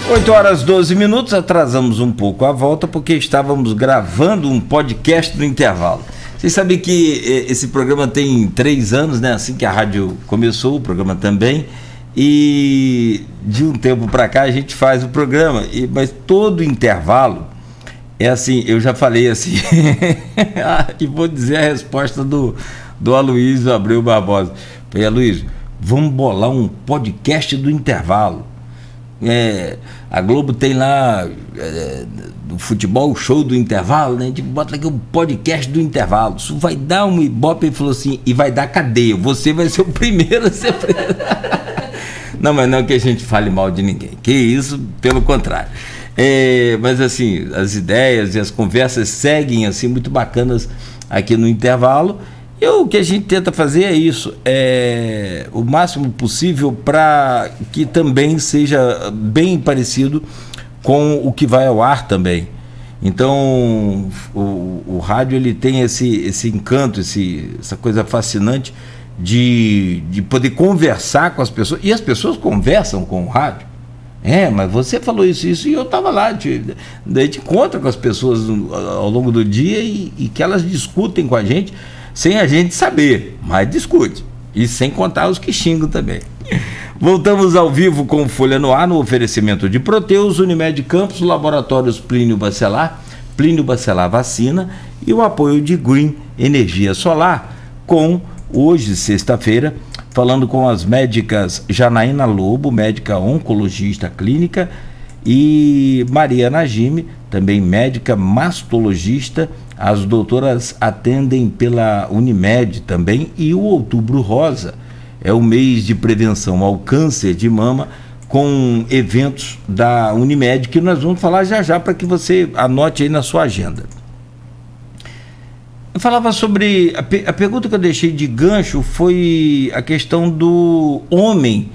8h12, atrasamos um pouco a volta porque estávamos gravando um podcast no intervalo. Vocês sabem que esse programa tem 3 anos, né? Assim que a rádio começou, o programa também. E de um tempo para cá a gente faz o programa, mas todo intervalo é assim, eu já falei assim, e vou dizer a resposta do Aloysio Abreu Barbosa. Falei, Aloysio, vamos bolar um podcast do intervalo. A Globo tem lá do futebol, o show do intervalo, né? A gente bota aqui um podcast do intervalo. Isso vai dar um ibope. Ele falou assim, e vai dar cadeia. Você vai ser o primeiro a ser preso. Não, mas não que a gente fale mal de ninguém. Que isso, pelo contrário. Mas assim, as ideias e as conversas seguem assim muito bacanas aqui no intervalo. E o que a gente tenta fazer é isso, o máximo possível para que também seja bem parecido com o que vai ao ar também. Então, o rádio ele tem esse encanto, essa coisa fascinante de poder conversar com as pessoas. E as pessoas conversam com o rádio. Mas você falou isso e eu estava lá. Daí a gente encontra com as pessoas ao longo do dia e que elas discutem com a gente, sem a gente saber, mas discute. E sem contar os que xingam também. Voltamos ao vivo com o Folha no Ar, no oferecimento de Proteus, Unimed Campos, Laboratórios Plínio Bacelar Vacina e o apoio de Green Energia Solar, com, hoje, sexta-feira, falando com as médicas Janaína Lobo, médica oncologista clínica, e Maria Najime, também médica mastologista. As doutoras atendem pela Unimed também. E o Outubro Rosa é o mês de prevenção ao câncer de mama, com eventos da Unimed, que nós vamos falar já para que você anote aí na sua agenda. Eu falava sobre... A pergunta que eu deixei de gancho foi a questão do homem.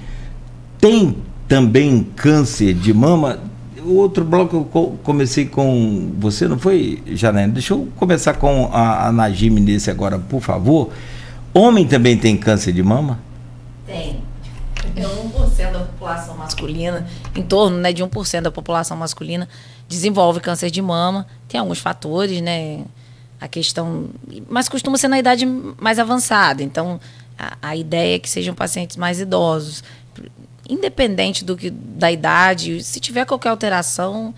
Tem também câncer de mama? O outro bloco eu comecei com você, não foi, Janaína? Deixa eu começar com a Najime nesse agora, por favor. Homem também tem câncer de mama? Tem. É 1% da população masculina, em torno de 1% da população masculina desenvolve câncer de mama. Tem alguns fatores, né? A questão... Mas costuma ser na idade mais avançada. Então, a ideia é que sejam pacientes mais idosos. Independente da idade, se tiver qualquer alteração,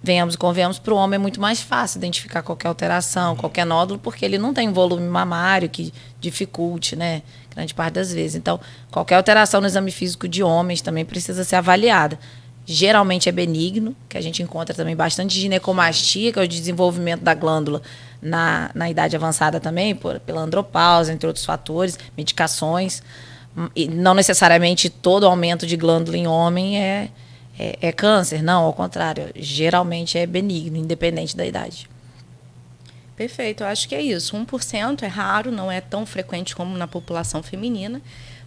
venhamos e convenhamos, para o homem é muito mais fácil identificar qualquer alteração, qualquer nódulo, porque ele não tem volume mamário que dificulte, né, grande parte das vezes. Então, qualquer alteração no exame físico de homens também precisa ser avaliada. Geralmente é benigno, que a gente encontra também bastante ginecomastia, que é o desenvolvimento da glândula na idade avançada também, pela andropausa, entre outros fatores, medicações. E não necessariamente todo aumento de glândula em homem é câncer, não, ao contrário, geralmente é benigno, independente da idade. Perfeito, eu acho que é isso. 1% é raro, não é tão frequente como na população feminina,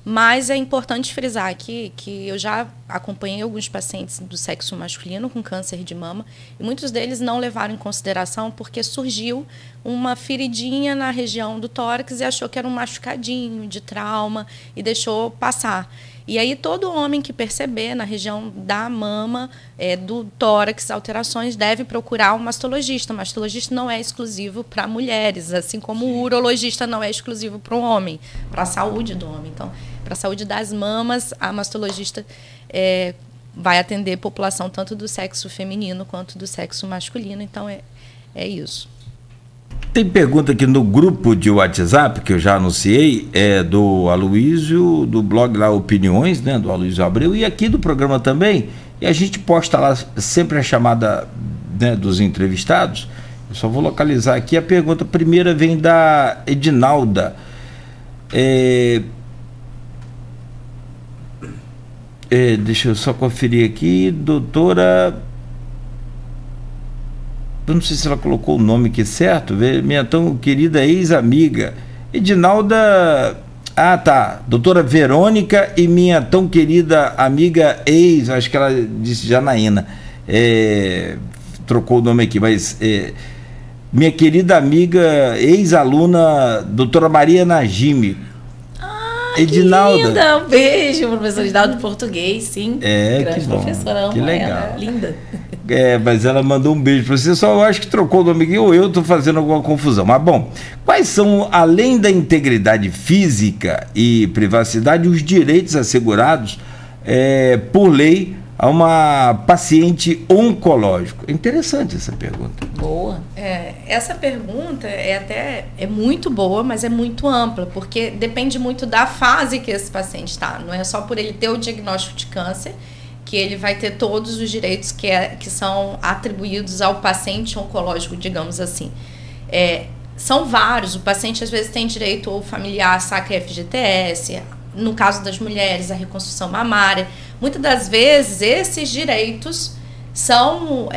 mas é importante frisar aqui que eu já acompanhei alguns pacientes do sexo masculino com câncer de mama e muitos deles não levaram em consideração porque surgiu uma feridinha na região do tórax e achou que era um machucadinho de trauma e deixou passar. E aí todo homem que perceber na região da mama, do tórax, alterações, deve procurar um mastologista. O mastologista não é exclusivo para mulheres, assim como o urologista não é exclusivo para o homem, para a saúde do homem. Então, para a saúde das mamas, a mastologista vai atender população tanto do sexo feminino quanto do sexo masculino. Então, é isso. Tem pergunta aqui no grupo de WhatsApp, que eu já anunciei, do Aloysio, do blog lá Opiniões, né, do Aloysio Abreu, e aqui do programa também, e a gente posta lá sempre a chamada, né, dos entrevistados. Eu só vou localizar aqui. A pergunta primeira vem da Edinalda. Deixa eu só conferir aqui, doutora... Eu não sei se ela colocou o nome aqui certo, minha tão querida ex-amiga, Edinalda, doutora Verônica e minha tão querida amiga acho que ela disse Janaína, trocou o nome aqui, mas minha querida amiga, ex-aluna, doutora Maria Najime. Edinalda. Linda, um beijo, professora Edinalda de português, sim. Que bom. Professora, que legal. Ela, linda. Mas ela mandou um beijo para você, só eu acho que trocou o nome aqui ou eu estou fazendo alguma confusão. Mas bom, quais são, além da integridade física e privacidade, os direitos assegurados por lei a uma paciente oncológico? É interessante essa pergunta. Boa. Essa pergunta é muito boa, mas é muito ampla, porque depende muito da fase que esse paciente está. Não é só por ele ter o diagnóstico de câncer que ele vai ter todos os direitos que são atribuídos ao paciente oncológico, digamos assim. São vários. O paciente, às vezes, tem direito ao familiar sacra FGTS, no caso das mulheres, a reconstrução mamária. Muitas das vezes, esses direitos são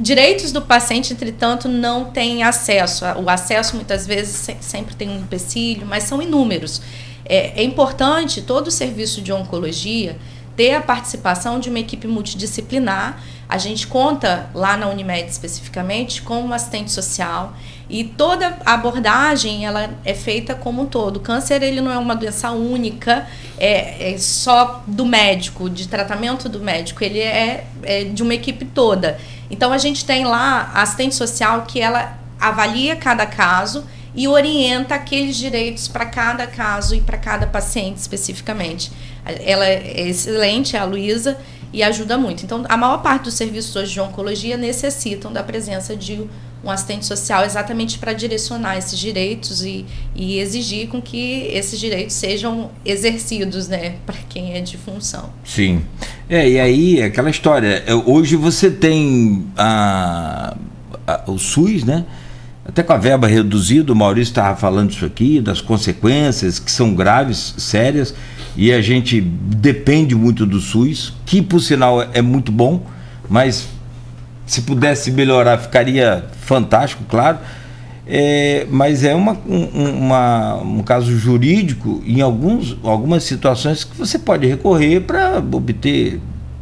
direitos do paciente, entretanto, não tem acesso. O acesso, muitas vezes, sempre tem um empecilho, mas são inúmeros. É importante todo o serviço de oncologia ter a participação de uma equipe multidisciplinar. A gente conta lá na Unimed especificamente com um assistente social e toda a abordagem ela é feita como um todo. O câncer ele não é uma doença única, é só do médico, de tratamento do médico, ele é de uma equipe toda. Então a gente tem lá a assistente social que ela avalia cada caso e orienta aqueles direitos para cada caso e para cada paciente especificamente. Ela é excelente, é a Luísa, e ajuda muito. Então, a maior parte dos serviços hoje de oncologia necessitam da presença de um assistente social exatamente para direcionar esses direitos e exigir com que esses direitos sejam exercidos, né, para quem é de função. Sim. E aí, aquela história, hoje você tem o SUS, né? Até com a verba reduzida, o Maurício estava falando isso aqui, das consequências que são graves, sérias, e a gente depende muito do SUS, que por sinal é muito bom, mas se pudesse melhorar ficaria fantástico, claro. Mas é um caso jurídico em algumas situações que você pode recorrer para obter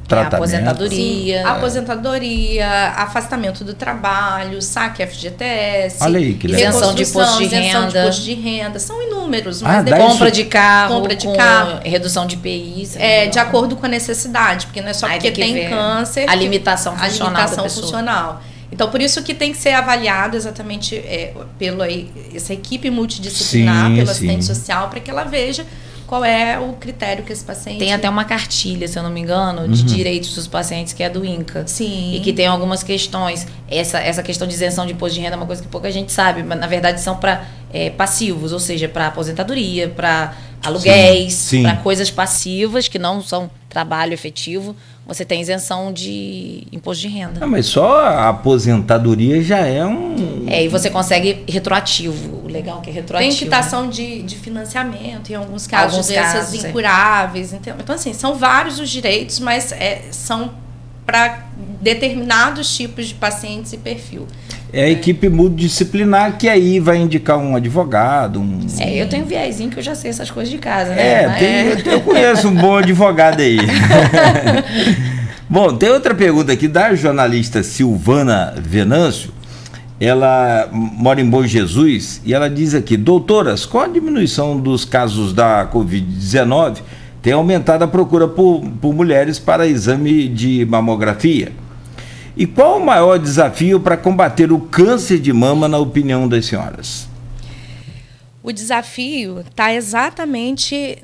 tratamento. Aposentadoria. Sim, aposentadoria, afastamento do trabalho, saque FGTS. Olha aí, que legal. Isenção de imposto de isenção de renda. imposto de renda. São inúmeros. Ah, Mas Compra de carro, compra de carro. redução de IPI. De acordo com a necessidade, porque não é só porque tem câncer. A limitação funcional. A limitação funcional. Então, por isso que tem que ser avaliado exatamente pela essa equipe multidisciplinar, pelo assistente social, para que ela veja qual é o critério que esse paciente... Tem até uma cartilha, se eu não me engano, de direitos dos pacientes, que é do INCA. Sim. E que tem algumas questões. Essa questão de isenção de imposto de renda é uma coisa que pouca gente sabe, mas na verdade são para passivos, ou seja, para aposentadoria, para aluguéis, para coisas passivas que não são trabalho efetivo. Você tem isenção de imposto de renda. Mas só a aposentadoria já é e você consegue retroativo. O legal que é retroativo. Tem quitação de financiamento, em alguns casos, doenças incuráveis. Então, assim, são vários os direitos, mas são para determinados tipos de pacientes e perfil. É a equipe multidisciplinar que aí vai indicar um advogado. Eu tenho um viezinho que eu já sei essas coisas de casa, né? Eu conheço um bom advogado aí. Bom, tem outra pergunta aqui da jornalista Silvana Venâncio. Ela mora em Bom Jesus e ela diz aqui: doutoras, com a diminuição dos casos da Covid-19, tem aumentado a procura por mulheres para exame de mamografia. E qual o maior desafio para combater o câncer de mama, na opinião das senhoras? O desafio está exatamente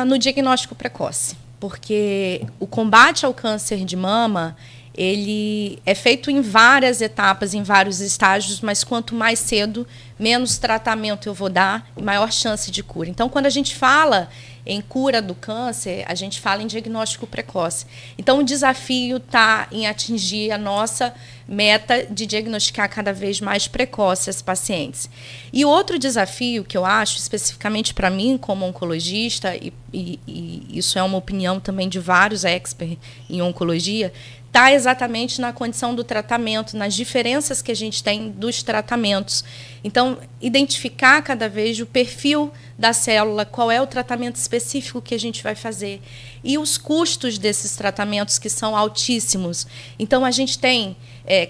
no diagnóstico precoce, porque o combate ao câncer de mama ele é feito em várias etapas, em vários estágios, mas quanto mais cedo, menos tratamento eu vou dar e maior chance de cura. Então, quando a gente fala em cura do câncer, a gente fala em diagnóstico precoce. Então, o desafio está em atingir a nossa meta de diagnosticar cada vez mais precoce as pacientes. E outro desafio que eu acho, especificamente para mim como oncologista, e isso é uma opinião também de vários experts em oncologia, está exatamente na condição do tratamento, nas diferenças que a gente tem dos tratamentos. Então, identificar cada vez o perfil da célula, qual é o tratamento específico que a gente vai fazer e os custos desses tratamentos, que são altíssimos. Então, a gente tem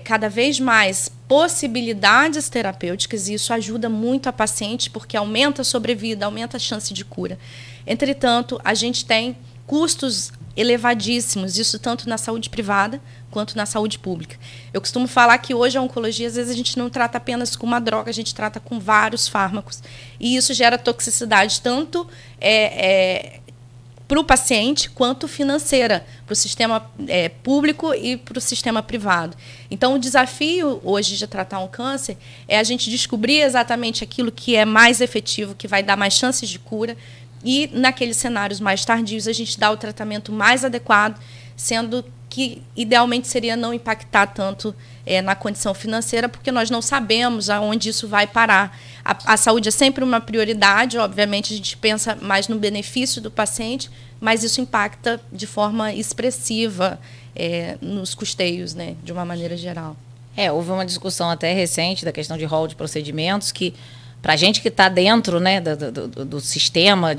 cada vez mais possibilidades terapêuticas e isso ajuda muito a paciente porque aumenta a sobrevida, aumenta a chance de cura. Entretanto, a gente tem custos elevadíssimos, isso tanto na saúde privada quanto na saúde pública. Eu costumo falar que hoje a oncologia, às vezes, a gente não trata apenas com uma droga, a gente trata com vários fármacos. E isso gera toxicidade tanto para o paciente quanto financeira, para o sistema público e para o sistema privado. Então, o desafio hoje de tratar um câncer é a gente descobrir exatamente aquilo que é mais efetivo, que vai dar mais chances de cura, e, naqueles cenários mais tardios, a gente dá o tratamento mais adequado, sendo que, idealmente, seria não impactar tanto na condição financeira, porque nós não sabemos aonde isso vai parar. A saúde é sempre uma prioridade, obviamente, a gente pensa mais no benefício do paciente, mas isso impacta de forma expressiva nos custeios, né, de uma maneira geral. Houve uma discussão até recente da questão de rol de procedimentos que, para a gente que está dentro, né, do sistema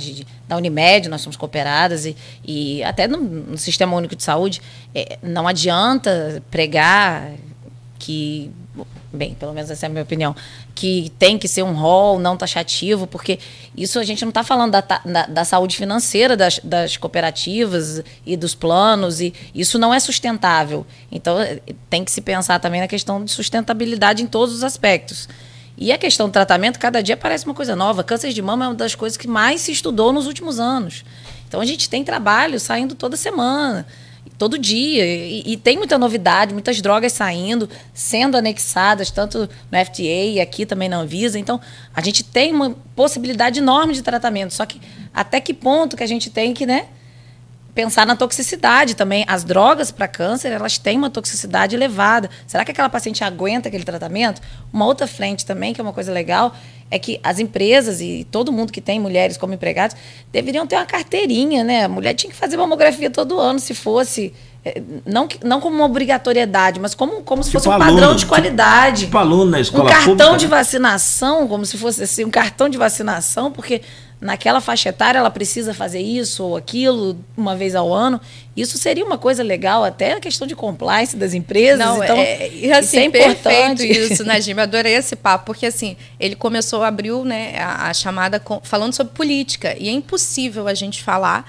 da Unimed, nós somos cooperadas, e até no Sistema Único de Saúde, não adianta pregar que, bem, pelo menos essa é a minha opinião, que tem que ser um rol não taxativo, porque isso a gente não está falando da saúde financeira das cooperativas e dos planos, e isso não é sustentável. Então, tem que se pensar também na questão de sustentabilidade em todos os aspectos. E a questão do tratamento, cada dia parece uma coisa nova. Câncer de mama é uma das coisas que mais se estudou nos últimos anos. Então, a gente tem trabalho saindo toda semana, todo dia. E tem muita novidade, muitas drogas saindo, sendo anexadas, tanto no FDA e aqui também na Anvisa. Então, a gente tem uma possibilidade enorme de tratamento. Só que até que ponto que a gente tem que, né, pensar na toxicidade também. As drogas para câncer, elas têm uma toxicidade elevada. Será que aquela paciente aguenta aquele tratamento? Uma outra frente também, que é uma coisa legal, é que as empresas e todo mundo que tem mulheres como empregados deveriam ter uma carteirinha, né? A mulher tinha que fazer mamografia todo ano, se fosse... Não como uma obrigatoriedade, mas como se fosse um padrão de qualidade. Tipo aluno na escola pública. Um cartão de vacinação, como se fosse assim, um cartão de vacinação, porque naquela faixa etária ela precisa fazer isso ou aquilo uma vez ao ano. Isso seria uma coisa legal, até a questão de compliance das empresas. Não, então, assim, isso é importante. Isso, né, Jimmy? Adorei esse papo, porque assim, ele abriu, né, a chamada falando sobre política, e é impossível a gente falar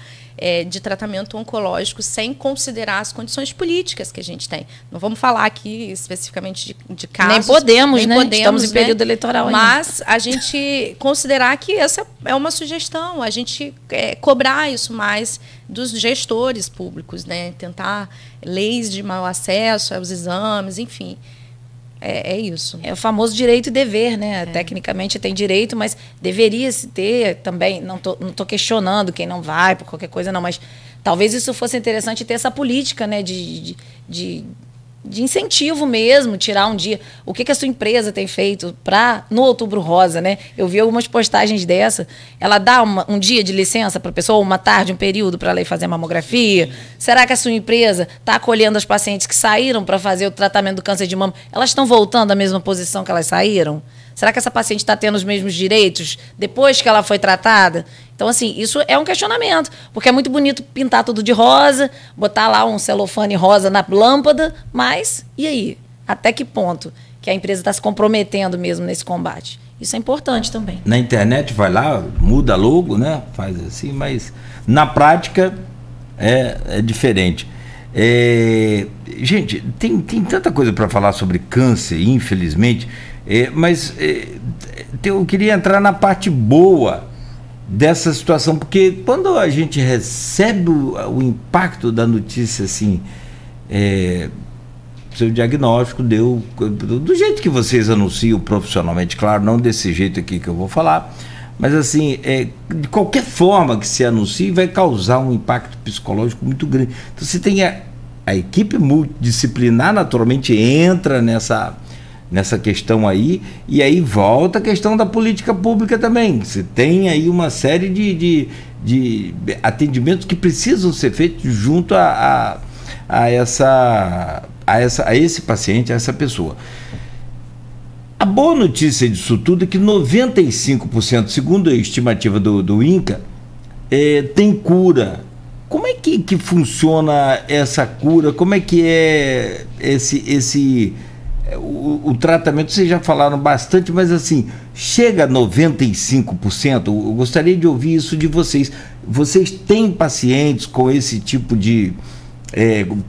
de tratamento oncológico sem considerar as condições políticas que a gente tem. Não vamos falar aqui especificamente de casos. Nem podemos, né? Estamos em período eleitoral ainda. Mas a gente considerar que essa é uma sugestão, a gente cobrar isso mais dos gestores públicos, né? Tentar leis de mau acesso aos exames, enfim. É isso. É o famoso direito e dever, né? Tecnicamente tem direito, mas deveria-se ter também. Não tô questionando quem não vai por qualquer coisa, não, mas talvez isso fosse interessante ter essa política, né? De incentivo mesmo, tirar um dia. O que a sua empresa tem feito no Outubro Rosa, né? Eu vi algumas postagens dessa. Ela dá um dia de licença para a pessoa, uma tarde, um período para ela ir fazer mamografia? Será que a sua empresa está acolhendo as pacientes que saíram para fazer o tratamento do câncer de mama? Elas estão voltando à mesma posição que elas saíram? Será que essa paciente está tendo os mesmos direitos depois que ela foi tratada? Então, assim, isso é um questionamento, porque é muito bonito pintar tudo de rosa, botar lá um celofane rosa na lâmpada, mas e aí? Até que ponto que a empresa está se comprometendo mesmo nesse combate? Isso é importante também. Na internet vai lá, muda logo, né? Faz assim, mas na prática é diferente. Gente, tem tanta coisa para falar sobre câncer, infelizmente, mas eu queria entrar na parte boa dessa situação, porque quando a gente recebe o impacto da notícia assim, seu diagnóstico deu do jeito que vocês anunciam profissionalmente, claro, não desse jeito aqui que eu vou falar, mas assim, de qualquer forma que se anuncie, vai causar um impacto psicológico muito grande. Então você tem a equipe multidisciplinar, naturalmente entra nessa questão aí, e aí volta a questão da política pública também. Você tem aí uma série de atendimentos que precisam ser feitos junto a esse paciente, a essa pessoa. A boa notícia disso tudo é que 95%, segundo a estimativa do INCA, tem cura. Como é que funciona essa cura? Como é que é o tratamento? Vocês já falaram bastante, mas assim, chega a 95%? Eu gostaria de ouvir isso de vocês. Vocês têm pacientes com esse tipo de...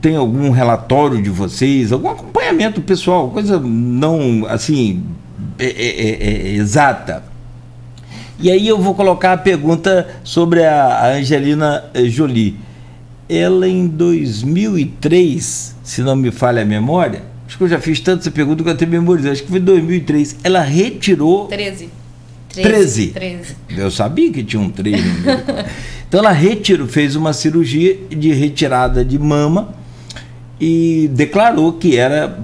tem algum relatório de vocês, algum acompanhamento pessoal, coisa não assim exata? E aí eu vou colocar a pergunta sobre a Angelina Jolie. Ela em 2003, se não me falha a memória, acho que eu já fiz tanto essa pergunta que eu até memorizei, acho que foi em 2003, ela retirou... 13. Eu sabia que tinha um 13. Então ela fez uma cirurgia de retirada de mama e declarou que era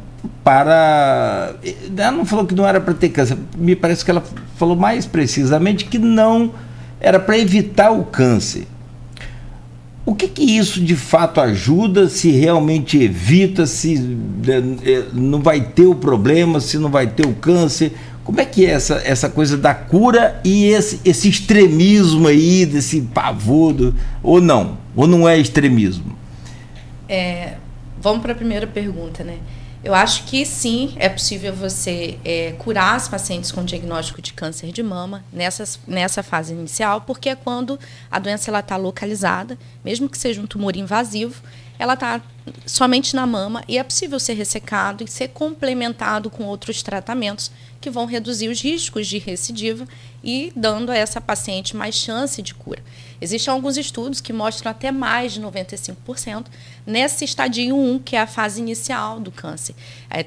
para... Ela não falou que não era para ter câncer, me parece que ela falou mais precisamente que não era para evitar o câncer. O que isso de fato ajuda, se realmente evita, se não vai ter o problema, se não vai ter o câncer? Como é que é essa coisa da cura e esse extremismo aí, desse pavor, ou não é extremismo? Vamos para a primeira pergunta, né? Eu acho que sim, é possível você curar as pacientes com diagnóstico de câncer de mama nessa fase inicial, porque é quando a doença está localizada, mesmo que seja um tumor invasivo, ela está somente na mama e é possível ser ressecado e ser complementado com outros tratamentos que vão reduzir os riscos de recidiva e dando a essa paciente mais chance de cura. Existem alguns estudos que mostram até mais de 95% nesse estadio 1, que é a fase inicial do câncer.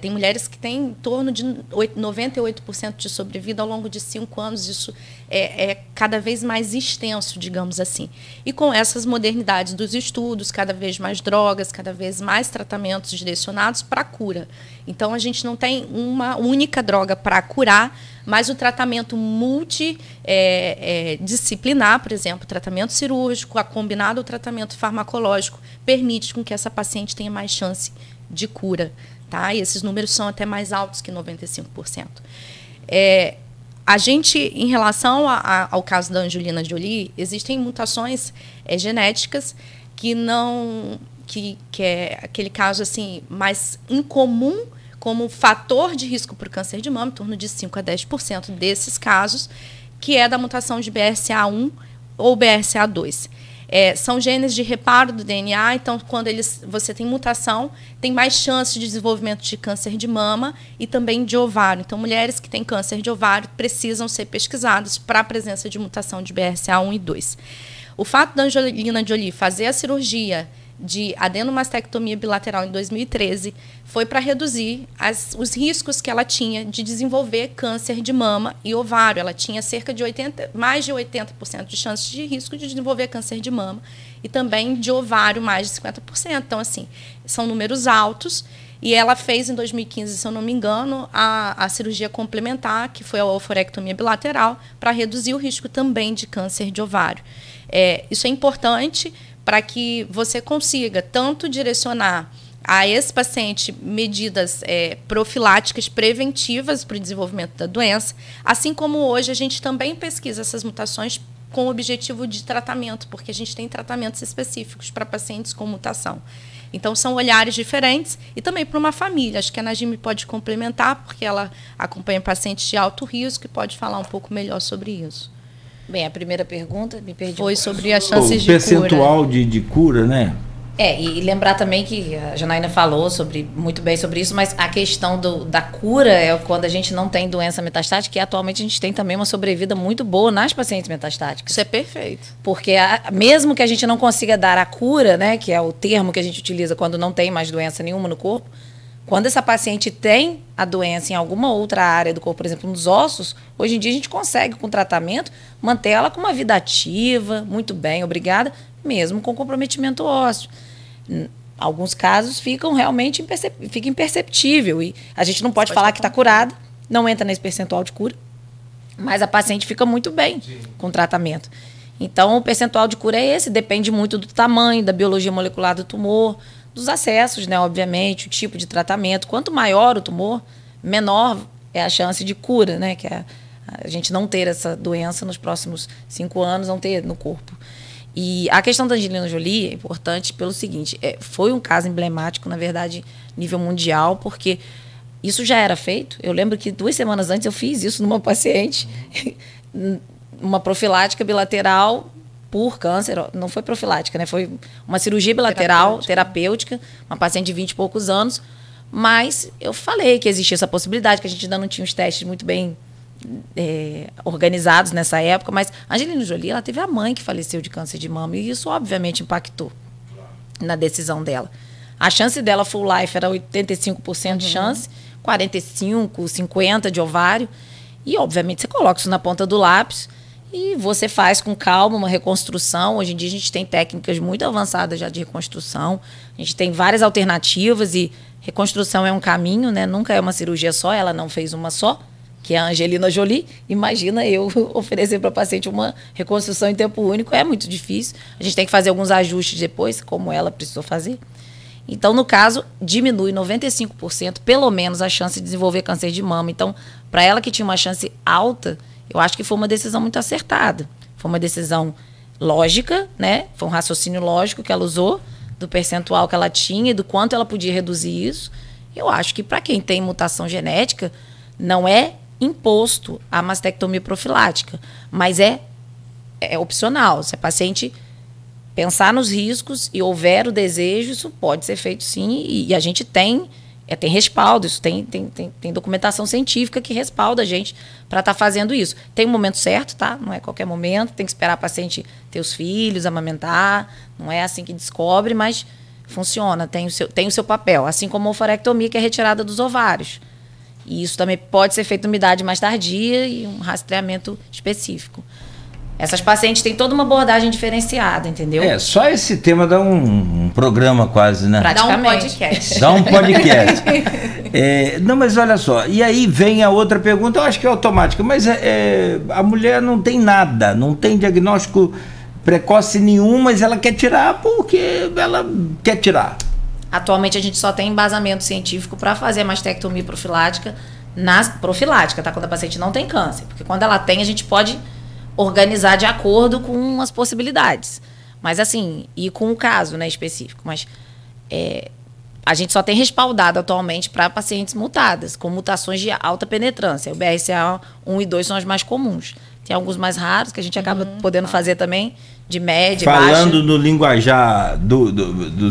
Tem mulheres que têm em torno de 98% de sobrevida ao longo de 5 anos. Isso é cada vez mais extenso, digamos assim. E com essas modernidades dos estudos, cada vez mais drogas, cada vez mais tratamentos direcionados para a cura. Então, a gente não tem uma única droga para curar, mas o tratamento multidisciplinar, por exemplo, tratamento cirúrgico, combinado ao tratamento farmacológico, permite com que essa paciente tenha mais chance de cura. Tá? E esses números são até mais altos que 95%. A gente, em relação ao caso da Angelina Jolie, existem mutações genéticas que é aquele caso assim mais incomum como fator de risco para o câncer de mama, em torno de 5 a 10% desses casos, que é da mutação de BRCA1 ou BRCA2. São genes de reparo do DNA, então quando você tem mutação, tem mais chance de desenvolvimento de câncer de mama e também de ovário. Então, mulheres que têm câncer de ovário precisam ser pesquisadas para a presença de mutação de BRCA1 e 2. O fato da Angelina Jolie fazer a cirurgia de adenomastectomia bilateral em 2013 foi para reduzir os riscos que ela tinha de desenvolver câncer de mama e ovário. Ela tinha mais de 80% de chance de risco de desenvolver câncer de mama e também de ovário mais de 50%. Então, assim, são números altos. E ela fez em 2015, se eu não me engano, a cirurgia complementar, que foi a oophorectomia bilateral, para reduzir o risco também de câncer de ovário. Isso é importante para que você consiga tanto direcionar a esse paciente medidas profiláticas preventivas para o desenvolvimento da doença, assim como hoje a gente também pesquisa essas mutações com o objetivo de tratamento, porque a gente tem tratamentos específicos para pacientes com mutação. Então, são olhares diferentes e também para uma família. Acho que a Najime pode complementar, porque ela acompanha pacientes de alto risco e pode falar um pouco melhor sobre isso. Bem, a primeira pergunta, me perdi. Foi sobre as chances de cura. O percentual de cura, né? E lembrar também que a Janaína falou muito bem sobre isso, mas a questão da cura é quando a gente não tem doença metastática, e atualmente a gente tem também uma sobrevida muito boa nas pacientes metastáticas. Isso é perfeito. Porque mesmo que a gente não consiga dar a cura, né, que é o termo que a gente utiliza quando não tem mais doença nenhuma no corpo, quando essa paciente tem a doença em alguma outra área do corpo, por exemplo, nos ossos, hoje em dia a gente consegue, com tratamento, manter ela com uma vida ativa, muito bem, obrigada, mesmo com comprometimento ósseo. Alguns casos ficam realmente fica imperceptível e a gente não pode falar que está curada, não entra nesse percentual de cura, mas a paciente fica muito bem com o tratamento. Então, o percentual de cura é esse, depende muito do tamanho, da biologia molecular do tumor, dos acessos, né? Obviamente, o tipo de tratamento. Quanto maior o tumor, menor é a chance de cura, né? Que é a gente não ter essa doença nos próximos 5 anos, não ter no corpo. E a questão da Angelina Jolie é importante pelo seguinte, foi um caso emblemático, na verdade, nível mundial, porque isso já era feito. Eu lembro que 2 semanas antes eu fiz isso numa paciente, uma profilática bilateral por câncer. Não foi profilática, né? Foi uma cirurgia bilateral, terapêutica, uma paciente de 20 e poucos anos. Mas eu falei que existia essa possibilidade, que a gente ainda não tinha os testes muito bem organizados nessa época. Mas a Angelina Jolie, ela teve a mãe que faleceu de câncer de mama. E isso, obviamente, impactou na decisão dela. A chance dela full life era 85% de chance, 45%, 50% de ovário. E, obviamente, você coloca isso na ponta do lápis e você faz com calma uma reconstrução. Hoje em dia a gente tem técnicas muito avançadas já de reconstrução. A gente tem várias alternativas e reconstrução é um caminho, né? Nunca é uma cirurgia só, ela não fez uma só, que é a Angelina Jolie. Imagina eu oferecer para a paciente uma reconstrução em tempo único, é muito difícil. A gente tem que fazer alguns ajustes depois, como ela precisou fazer. Então, no caso, diminui 95%, pelo menos, a chance de desenvolver câncer de mama. Então, para ela que tinha uma chance alta, eu acho que foi uma decisão muito acertada. Foi uma decisão lógica, né? Foi um raciocínio lógico que ela usou, do percentual que ela tinha e do quanto ela podia reduzir isso. Eu acho que para quem tem mutação genética, não é imposto a mastectomia profilática, mas é opcional. Se a paciente pensar nos riscos e houver o desejo, isso pode ser feito sim, e a gente tem respaldo, isso tem documentação científica que respalda a gente para estar fazendo isso. Tem um momento certo, tá? Não é qualquer momento, tem que esperar a paciente ter os filhos, amamentar, não é assim que descobre, mas funciona, tem o seu papel, assim como a ovarectomia, que é retirada dos ovários. E isso também pode ser feito numa idade mais tardia e um rastreamento específico. Essas pacientes têm toda uma abordagem diferenciada, entendeu? Só esse tema dá um programa quase, né? Praticamente. Dá um podcast. Dá um podcast. Não, mas olha só, e aí vem a outra pergunta, eu acho que é automática, mas a mulher não tem nada, não tem diagnóstico precoce nenhum, mas ela quer tirar porque ela quer tirar. Atualmente a gente só tem embasamento científico para fazer a mastectomia profilática, tá? Quando a paciente não tem câncer, porque quando ela tem, a gente pode organizar de acordo com as possibilidades. Mas assim, e com o caso, né, específico. Mas a gente só tem respaldado atualmente para pacientes mutadas, com mutações de alta penetrância. O BRCA1 e 2 são as mais comuns. Tem alguns mais raros que a gente acaba podendo fazer também, de média, falando baixa. no linguajar do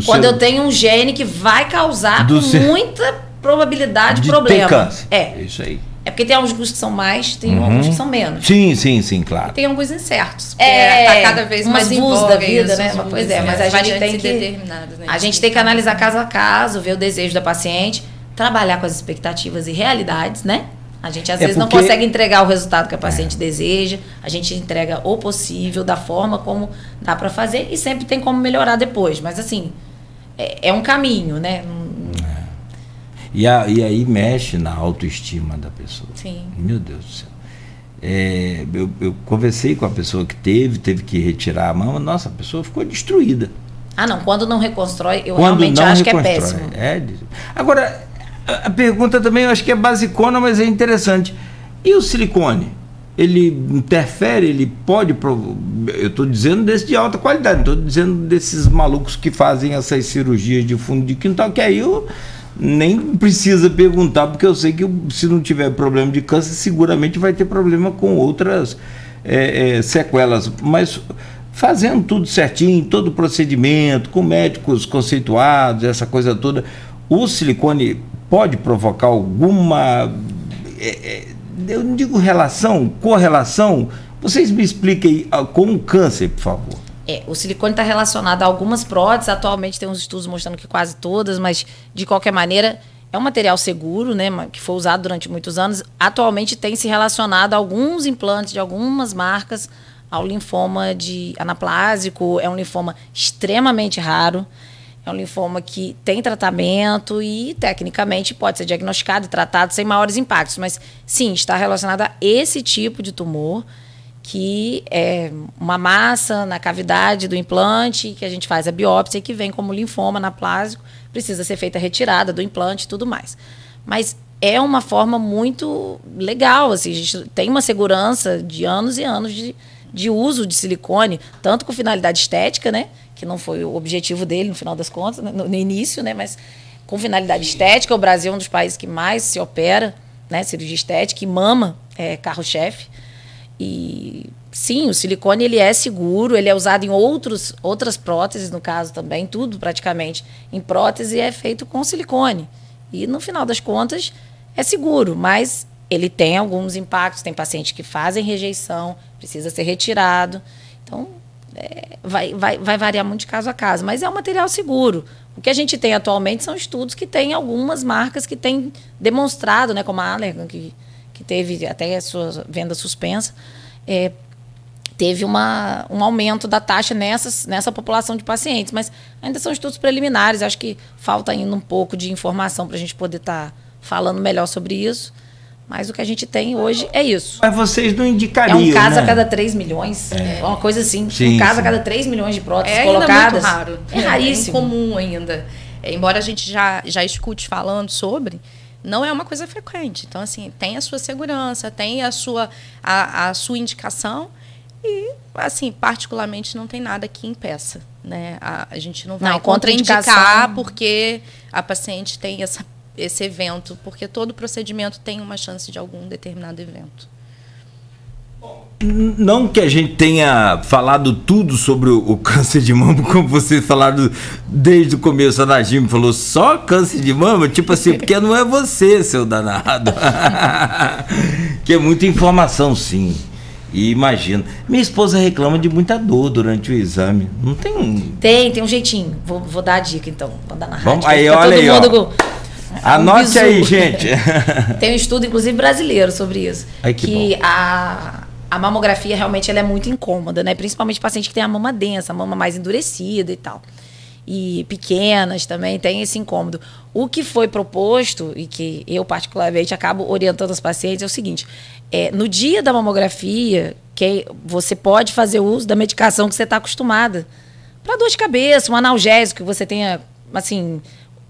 quando eu tenho um gene que vai causar com muita probabilidade de problema. Ter câncer. Isso aí. É porque tem alguns que são mais, tem alguns que são menos. Sim, claro. E tem alguns incertos. Tá cada vez mais envolve da vida, isso, né? Pois é, mas a gente tem que determinados, né? A gente tem que analisar caso a caso, ver o desejo da paciente, trabalhar com as expectativas e realidades, né? A gente às vezes não consegue entregar o resultado que a paciente deseja, a gente entrega o possível, da forma como dá para fazer e sempre tem como melhorar depois, mas assim, é um caminho, né? E aí mexe na autoestima da pessoa. Sim. Meu Deus do céu. Eu conversei com a pessoa que teve que retirar a mama, nossa, a pessoa ficou destruída. Não, quando não reconstrói, eu realmente acho que é péssimo. Agora, a pergunta também eu acho que é basicona, mas é interessante. E o silicone? Ele interfere, ele pode... Eu estou dizendo desse de alta qualidade, não estou dizendo desses malucos que fazem essas cirurgias de fundo de quintal, que aí eu nem precisa perguntar, porque eu sei que se não tiver problema de câncer, seguramente vai ter problema com outras sequelas. Mas fazendo tudo certinho, todo o procedimento, com médicos conceituados, essa coisa toda, o silicone pode provocar alguma, eu não digo relação, correlação? Vocês me expliquem com o câncer, por favor. O silicone está relacionado a algumas próteses. Atualmente tem uns estudos mostrando que quase todas, mas de qualquer maneira é um material seguro, né, que foi usado durante muitos anos. Atualmente tem se relacionado a alguns implantes de algumas marcas ao linfoma anaplásico. É um linfoma extremamente raro. É um linfoma que tem tratamento e, tecnicamente, pode ser diagnosticado e tratado sem maiores impactos. Mas, sim, está relacionado a esse tipo de tumor, que é uma massa na cavidade do implante, que a gente faz a biópsia e que vem como linfoma anaplásico, precisa ser feita a retirada do implante e tudo mais. Mas é uma forma muito legal, assim, a gente tem uma segurança de anos e anos de uso de silicone, tanto com finalidade estética, né, que não foi o objetivo dele no final das contas, né, no início, né, mas com finalidade estética. O Brasil é um dos países que mais se opera, né, cirurgia estética, e mama é carro-chefe. E sim, o silicone ele é seguro, ele é usado em outras próteses, no caso também, tudo praticamente em prótese é feito com silicone. E no final das contas é seguro, mas ele tem alguns impactos, tem pacientes que fazem rejeição, precisa ser retirado. Então, vai variar muito de caso a caso, mas é um material seguro. O que a gente tem atualmente são estudos que têm algumas marcas que têm demonstrado, né, como a Allergan, que teve até a sua venda suspensa, teve um aumento da taxa nessa população de pacientes, mas ainda são estudos preliminares, acho que falta ainda um pouco de informação para a gente poder estar falando melhor sobre isso, mas o que a gente tem hoje é isso. Mas vocês não indicariam, é um caso, né, a cada 3 milhões, uma coisa assim, sim, um caso sim, a cada 3 milhões de próteses colocadas. colocadas. É ainda muito raro. É raríssimo. É incomum ainda. Embora a gente já escute falando sobre, não é uma coisa frequente. Então, assim, tem a sua segurança, tem a sua indicação e, assim, particularmente não tem nada que impeça, né? A gente não vai contraindicar porque a paciente tem esse evento, porque todo procedimento tem uma chance de algum determinado evento. Não que a gente tenha falado tudo sobre o câncer de mama, como vocês falaram desde o começo. A Najim falou só câncer de mama, tipo assim, porque não é você, seu danado. Que é muita informação, sim. E imagino. Minha esposa reclama de muita dor durante o exame. Não tem Tem um jeitinho. Vou dar a dica, então. Vou dar na rádio. Vamos, aí, olha aí, ó. Anote aí, gente. Tem um estudo, inclusive, brasileiro sobre isso. Ai, que a mamografia realmente ela é muito incômoda, né? Principalmente paciente que tem a mama densa, a mama mais endurecida e tal. E pequenas também tem esse incômodo. O que foi proposto, e que eu particularmente acabo orientando os pacientes, é o seguinte: no dia da mamografia, que você pode fazer uso da medicação que você está acostumada. Para dor de cabeça, um analgésico que você tenha, assim,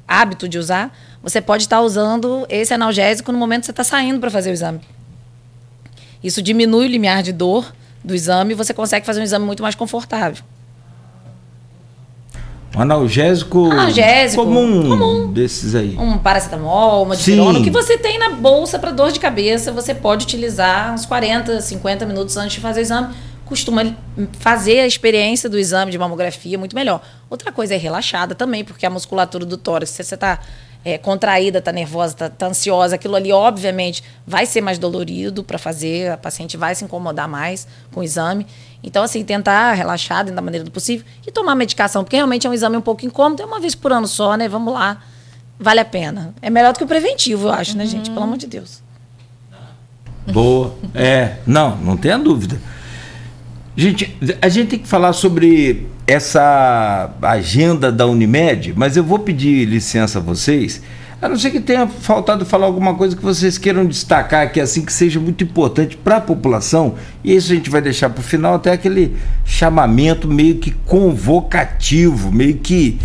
hábito de usar, você pode estar usando esse analgésico no momento que você está saindo para fazer o exame. Isso diminui o limiar de dor do exame e você consegue fazer um exame muito mais confortável. Um analgésico comum desses aí. Um paracetamol, uma dipirona, o que você tem na bolsa para dor de cabeça, você pode utilizar uns 40, 50 minutos antes de fazer o exame. Costuma fazer a experiência do exame de mamografia muito melhor. Outra coisa é relaxada também, porque a musculatura do tórax, se você está contraída, está nervosa, está ansiosa, aquilo ali, obviamente, vai ser mais dolorido para fazer, a paciente vai se incomodar mais com o exame. Então, assim, tentar relaxar da maneira do possível e tomar medicação, porque realmente é um exame um pouco incômodo, é uma vez por ano só, né? Vamos lá, vale a pena. É melhor do que o preventivo, eu acho, né, gente? Pelo amor de Deus. Boa. Não tenha dúvida. Gente, a gente tem que falar sobre essa agenda da Unimed, mas eu vou pedir licença a vocês, a não ser que tenha faltado falar alguma coisa que vocês queiram destacar, que assim que seja muito importante para a população, e isso a gente vai deixar para o final, até aquele chamamento meio que convocativo, meio que,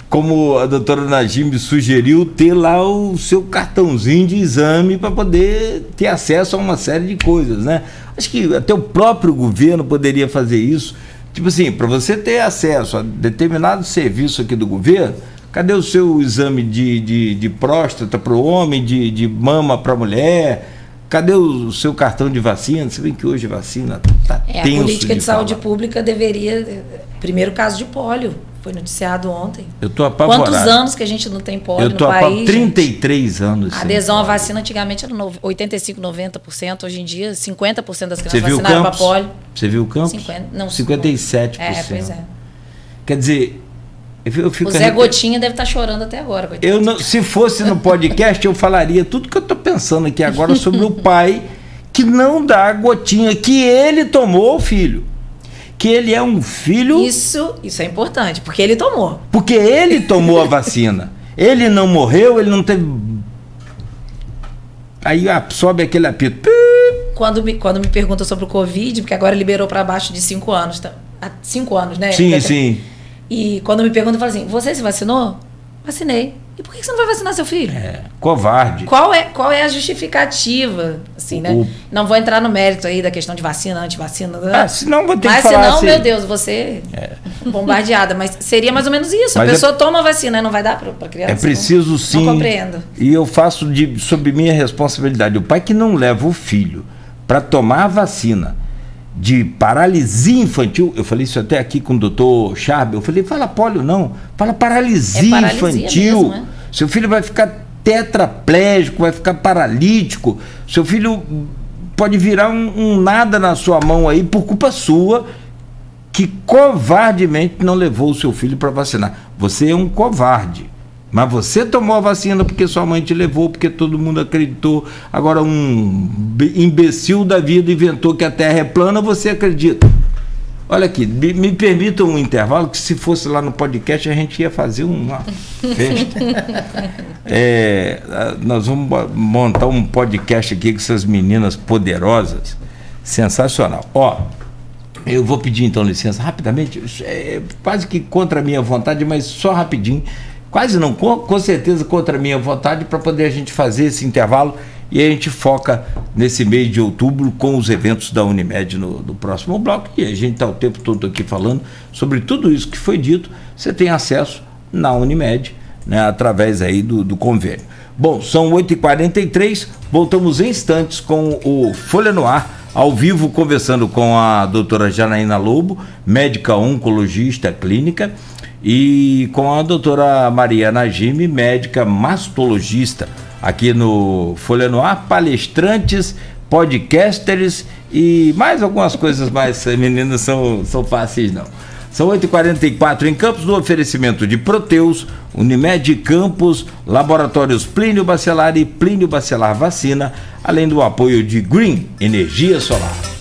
como a doutora Najim sugeriu, ter lá o seu cartãozinho de exame para poder ter acesso a uma série de coisas, né? Acho que até o próprio governo poderia fazer isso. Tipo assim, para você ter acesso a determinado serviço aqui do governo, cadê o seu exame de próstata para o homem, de mama para a mulher? Cadê o seu cartão de vacina? Você vê que hoje a vacina está tenso. A política de saúde pública deveria... Primeiro caso de pólio, foi noticiado ontem. Eu estou apavorado. Quantos anos que a gente não tem pólio no país? Eu estou 33 anos. A adesão à vacina antigamente era 85%, 90%. Hoje em dia, 50% das crianças vacinaram para pólio. Você viu o Campos? 57%. Pois é. Quer dizer... Eu fico o Zé Gotinha deve estar chorando até agora. Se fosse no podcast, eu falaria tudo que eu estou pensando aqui agora sobre o pai que não dá a gotinha que ele tomou, filho. Que ele é um filho... Isso é importante, porque ele tomou. Porque ele tomou a vacina. Ele não morreu, ele não teve... Aí sobe aquele apito. quando me perguntam sobre o Covid, porque agora liberou para baixo de 5 anos, tá? Há 5 anos, né? Sim, sim. E quando me perguntam, eu falo assim, você se vacinou? Vacinei. E por que você não vai vacinar seu filho? Covarde. Qual é a justificativa? Assim, né? Não vou entrar no mérito aí da questão de vacina, antivacina. Senão vou ter mas que falar senão, assim. meu Deus, você bombardeada. Mas seria mais ou menos isso. Mas a pessoa toma a vacina e não vai dar para criança. É preciso sim. Não compreendo. E eu faço sob minha responsabilidade. O pai que não leva o filho para tomar a vacina de paralisia infantil, eu falei isso até aqui com o doutor Charb, eu falei, fala pólio não, fala paralisia infantil. Mesmo, Seu filho vai ficar tetraplégico, vai ficar paralítico, seu filho pode virar um nada na sua mão aí por culpa sua, que covardemente não levou o seu filho para vacinar. Você é um covarde. Mas você tomou a vacina porque sua mãe te levou, porque todo mundo acreditou. Agora um imbecil da vida inventou que a Terra é plana, você acredita. Olha aqui, me permita um intervalo, que se fosse lá no podcast a gente ia fazer uma festa. Nós vamos montar um podcast aqui com essas meninas poderosas. Sensacional. Ó, eu vou pedir então licença rapidamente, quase que contra a minha vontade, mas só rapidinho. Quase não, com certeza contra a minha vontade, para poder a gente fazer esse intervalo e a gente foca nesse mês de outubro com os eventos da Unimed no próximo bloco, e a gente está o tempo todo aqui falando sobre tudo isso que foi dito. Você tem acesso na Unimed, né, através aí do convênio. Bom, são 8h43, voltamos em instantes com o Folha no Ar, ao vivo, conversando com a doutora Janaína Lobo, médica oncologista clínica, e com a doutora Maria Najime, médica mastologista, aqui no Folha no Ar, palestrantes, podcasters e mais algumas coisas mais, meninas, são fáceis não. São 8h44 em Campos, no oferecimento de Proteus, Unimed Campos, Laboratórios Plínio Bacelar e Plínio Bacelar Vacina, além do apoio de Green Energia Solar.